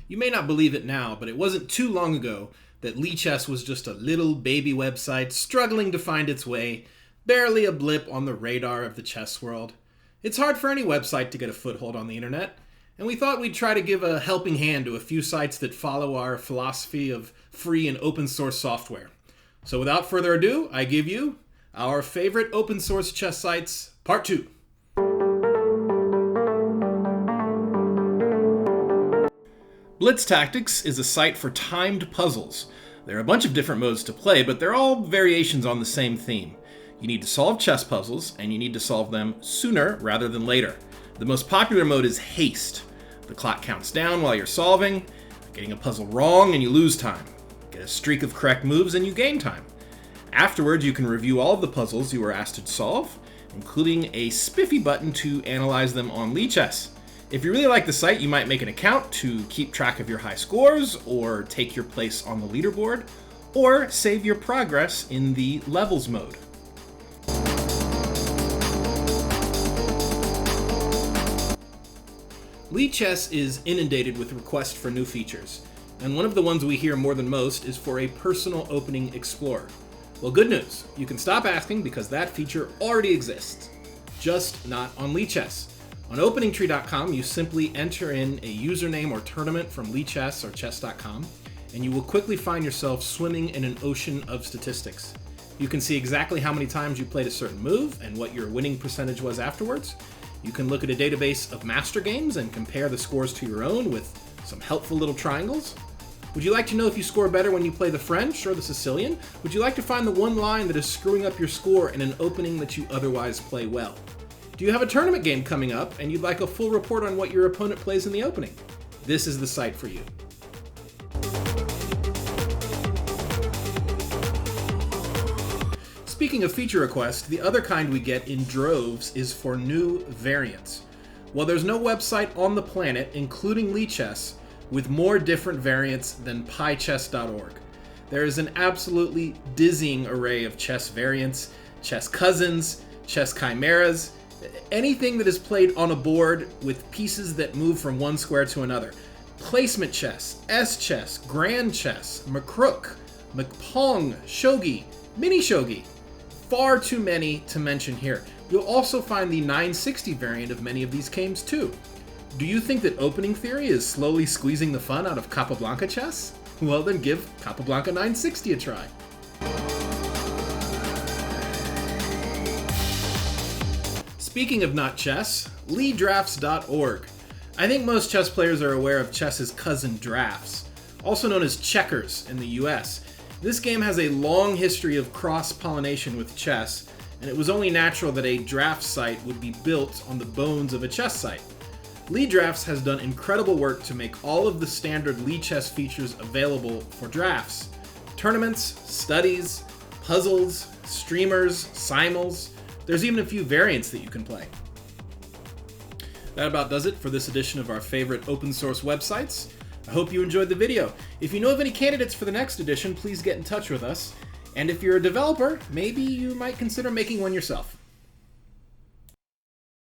You may not believe it now, but it wasn't too long ago that Lichess was just a little baby website struggling to find its way, barely a blip on the radar of the chess world. It's hard for any website to get a foothold on the internet, and we thought we'd try to give a helping hand to a few sites that follow our philosophy of free and open source software. So without further ado, I give you our favorite open source chess sites, Part 2. Blitz Tactics is a site for timed puzzles. There are a bunch of different modes to play, but they're all variations on the same theme. You need to solve chess puzzles, and you need to solve them sooner rather than later. The most popular mode is Haste. The clock counts down while you're solving, getting a puzzle wrong and you lose time. Get a streak of correct moves and you gain time. Afterwards, you can review all of the puzzles you were asked to solve, including a spiffy button to analyze them on Lichess. If you really like the site, you might make an account to keep track of your high scores, or take your place on the leaderboard, or save your progress in the levels mode. Lichess is inundated with requests for new features, and one of the ones we hear more than most is for a personal opening explorer. Well, good news, you can stop asking because that feature already exists, just not on Lichess. On openingtree.com, you simply enter in a username or tournament from Lichess or chess.com, and you will quickly find yourself swimming in an ocean of statistics. You can see exactly how many times you played a certain move and what your winning percentage was afterwards. You can look at a database of master games and compare the scores to your own with some helpful little triangles. Would you like to know if you score better when you play the French or the Sicilian? Would you like to find the one line that is screwing up your score in an opening that you otherwise play well? Do you have a tournament game coming up and you'd like a full report on what your opponent plays in the opening? This is the site for you. Speaking of feature requests, the other kind we get in droves is for new variants. Well, there's no website on the planet, including Lichess, with more different variants than piechess.org. There is an absolutely dizzying array of chess variants, chess cousins, chess chimeras, anything that is played on a board with pieces that move from one square to another. Placement chess, S-chess, grand chess, McCrook, McPong, shogi, mini shogi. Far too many to mention here. You'll also find the 960 variant of many of these games too. Do you think that opening theory is slowly squeezing the fun out of Capablanca chess? Well, then give Capablanca 960 a try. Speaking of not chess, LeeDrafts.org. I think most chess players are aware of chess's cousin drafts, also known as checkers in the US. This game has a long history of cross-pollination with chess, and it was only natural that a draft site would be built on the bones of a chess site. LeeDrafts has done incredible work to make all of the standard Lichess features available for drafts. Tournaments, studies, puzzles, streamers, simuls. There's even a few variants that you can play. That about does it for this edition of our favorite open source websites. I hope you enjoyed the video. If you know of any candidates for the next edition, please get in touch with us. And if you're a developer, maybe you might consider making one yourself.